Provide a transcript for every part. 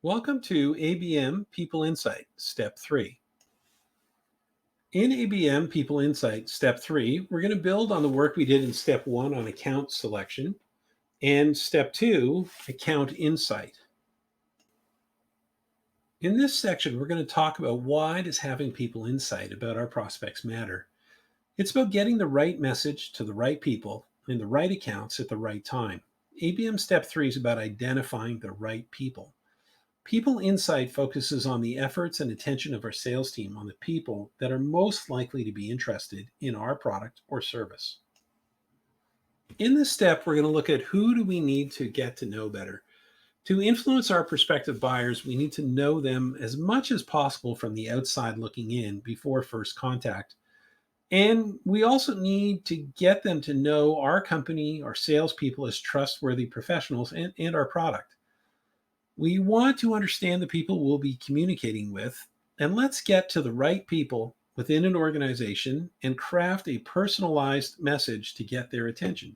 Welcome to ABM People Insight, Step 3. In ABM People Insight, Step 3, we're going to build on the work we did in Step 1 on account selection and Step 2, account insight. In this section, we're going to talk about why does having people insight about our prospects matter. It's about getting the right message to the right people in the right accounts at the right time. ABM Step 3 is about identifying the right people. People Insight focuses on the efforts and attention of our sales team on the people that are most likely to be interested in our product or service. In this step, we're going to look at who do we need to get to know better. To influence our prospective buyers, we need to know them as much as possible from the outside looking in before first contact. And we also need to get them to know our company, our salespeople as trustworthy professionals and our product. We want to understand the people we'll be communicating with, and let's get to the right people within an organization and craft a personalized message to get their attention.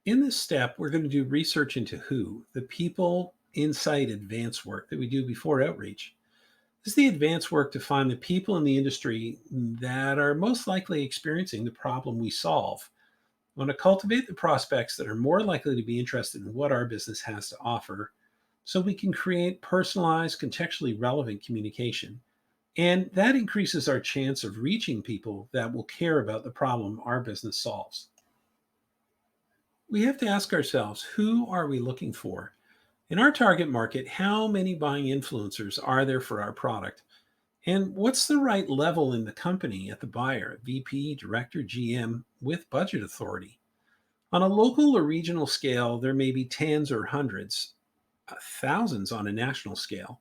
In this step, we're going to do research into who, the people insight advanced work that we do before outreach. This is the advanced work to find the people in the industry that are most likely experiencing the problem we solve. We want to cultivate the prospects that are more likely to be interested in what our business has to offer so we can create personalized, contextually relevant communication. And that increases our chance of reaching people that will care about the problem our business solves. We have to ask ourselves, who are we looking for? In our target market, how many buying influencers are there for our product? And what's the right level in the company at the buyer, VP, director, GM, with budget authority? On a local or regional scale, there may be tens or hundreds, thousands on a national scale.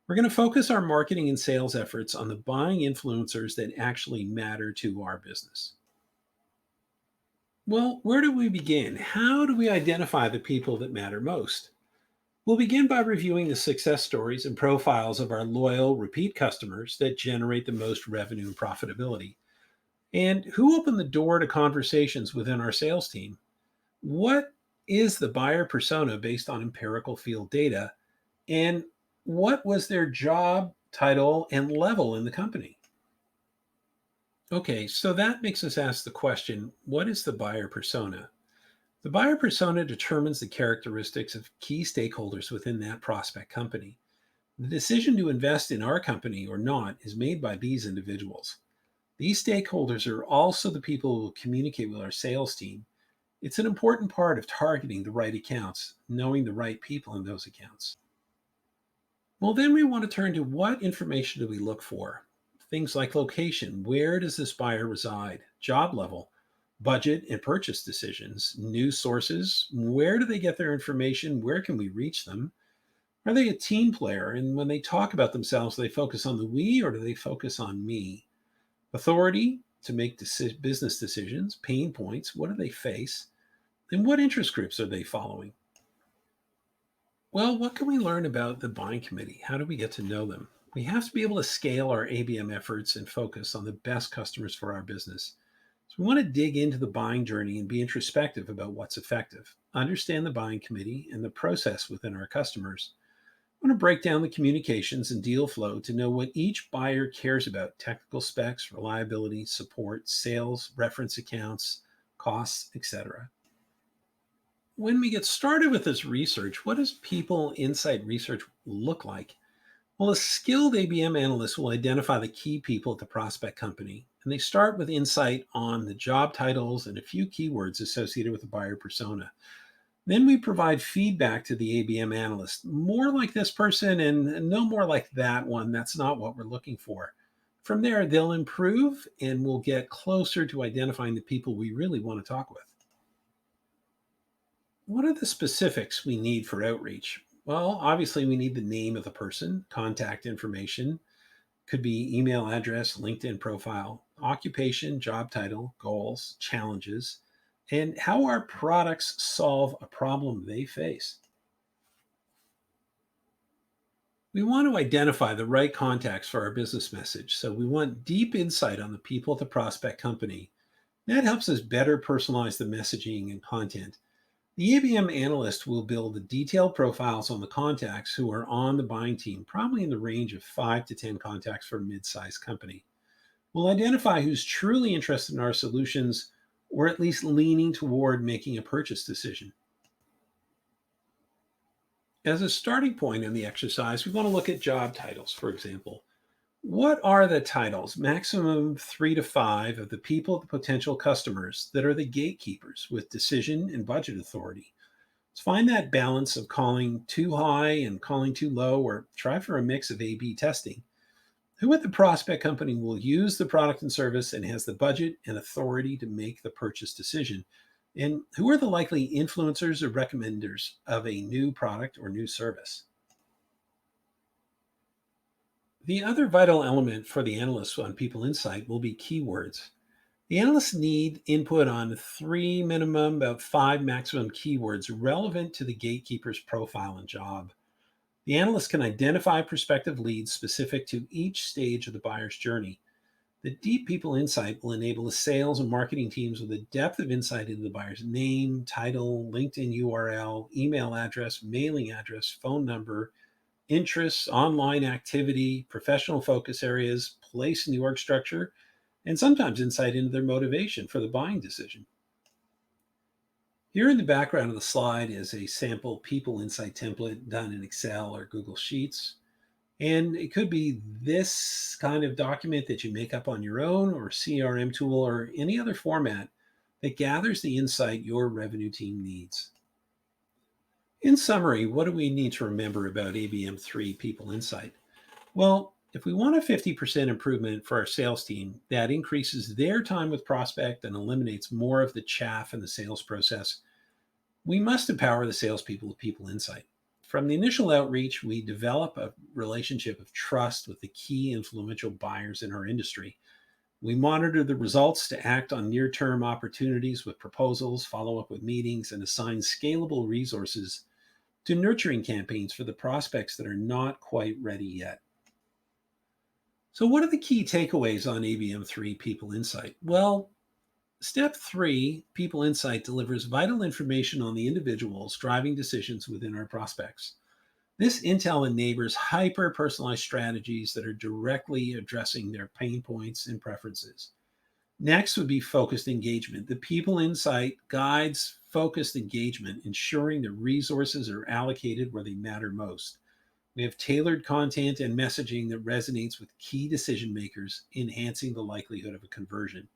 We're going to focus our marketing and sales efforts on the buying influencers that actually matter to our business. Well, where do we begin? How do we identify the people that matter most? We'll begin by reviewing the success stories and profiles of our loyal, repeat customers that generate the most revenue and profitability. And who opened the door to conversations within our sales team? What is the buyer persona based on empirical field data? And what was their job title and level in the company? Okay, so that makes us ask the question, what is the buyer persona? The buyer persona determines the characteristics of key stakeholders within that prospect company. The decision to invest in our company or not is made by these individuals. These stakeholders are also the people who will communicate with our sales team. It's an important part of targeting the right accounts, knowing the right people in those accounts. Well, then we want to turn to what information do we look for? Things like location. Where does this buyer reside? Job level, budget and purchase decisions, news sources. Where do they get their information? Where can we reach them? Are they a team player? And when they talk about themselves, do they focus on the we or do they focus on me? Authority to make business decisions, pain points. What do they face? And what interest groups are they following? Well, what can we learn about the buying committee? How do we get to know them? We have to be able to scale our ABM efforts and focus on the best customers for our business. So we want to dig into the buying journey and be introspective about what's effective. Understand the buying committee and the process within our customers. I want to break down the communications and deal flow to know what each buyer cares about: technical specs, reliability, support, sales, reference accounts, costs, etc. When we get started with this research, what does people insight research look like? Well, a skilled ABM analyst will identify the key people at the prospect company, and they start with insight on the job titles and a few keywords associated with the buyer persona. Then we provide feedback to the ABM analyst, more like this person and no more like that one. That's not what we're looking for. From there, they'll improve and we'll get closer to identifying the people we really want to talk with. What are the specifics we need for outreach? Well, obviously, we need the name of the person, contact information, could be email address, LinkedIn profile, occupation, job title, goals, challenges, and how our products solve a problem they face. We want to identify the right contacts for our business message. So we want deep insight on the people at the prospect company. That helps us better personalize the messaging and content. The ABM analyst will build detailed profiles on the contacts who are on the buying team, probably in the range of 5 to 10 contacts for a mid-sized company. We'll identify who's truly interested in our solutions or at least leaning toward making a purchase decision. As a starting point in the exercise, we want to look at job titles, for example. What are the titles, maximum 3 to 5, of the people, the potential customers that are the gatekeepers with decision and budget authority? Let's find that balance of calling too high and calling too low, or try for a mix of A B testing. Who at the prospect company will use the product and service and has the budget and authority to make the purchase decision? And who are the likely influencers or recommenders of a new product or new service? The other vital element for the analysts on People Insight will be keywords. The analysts need input on 3 minimum, about 5 maximum keywords relevant to the gatekeeper's profile and job. The analyst can identify prospective leads specific to each stage of the buyer's journey. The deep people insight will enable the sales and marketing teams with a depth of insight into the buyer's name, title, LinkedIn URL, email address, mailing address, phone number, interests, online activity, professional focus areas, place in the org structure, and sometimes insight into their motivation for the buying decision. Here in the background of the slide is a sample People Insight template done in Excel or Google Sheets. And it could be this kind of document that you make up on your own, or CRM tool, or any other format that gathers the insight your revenue team needs. In summary, what do we need to remember about ABM3 People Insight? Well, if we want a 50% improvement for our sales team, that increases their time with prospect and eliminates more of the chaff in the sales process, we must empower the salespeople with People Insight. From the initial outreach, we develop a relationship of trust with the key influential buyers in our industry. We monitor the results to act on near term opportunities with proposals, follow up with meetings, and assign scalable resources to nurturing campaigns for the prospects that are not quite ready yet. So, what are the key takeaways on ABM3 People Insight? Well, step 3, People Insight, delivers vital information on the individuals driving decisions within our prospects. This intel enables hyper personalized strategies that are directly addressing their pain points and preferences. Next would be focused engagement. The People Insight guides focused engagement, ensuring the resources are allocated where they matter most. We have tailored content and messaging that resonates with key decision makers, enhancing the likelihood of a conversion.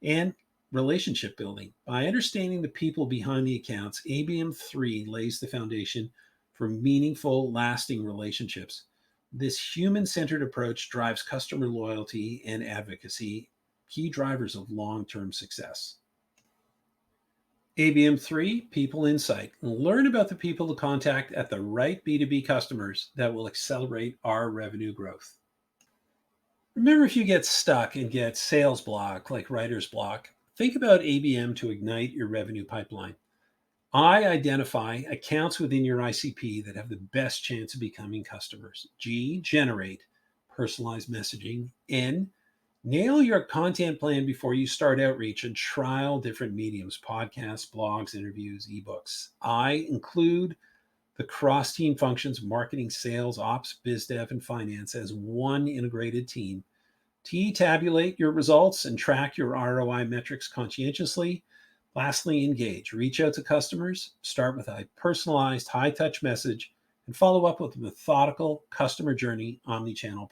And relationship building. By understanding the people behind the accounts, ABM3 lays the foundation for meaningful, lasting relationships. This human centered approach drives customer loyalty and advocacy, key drivers of long term success. ABM3 People Insight. Learn about the people to contact at the right B2B customers that will accelerate our revenue growth. Remember, if you get stuck and get sales block, like writer's block, think about ABM to ignite your revenue pipeline. I identify accounts within your ICP that have the best chance of becoming customers. G, generate personalized messaging. N, nail your content plan before you start outreach and trial different mediums: podcasts, blogs, interviews, ebooks. I, include the cross team functions: marketing, sales, ops, biz dev, and finance as one integrated team. T, tabulate your results and track your ROI metrics conscientiously. Lastly, engage. Reach out to customers, start with a personalized, high touch message, and follow up with a methodical customer journey omnichannel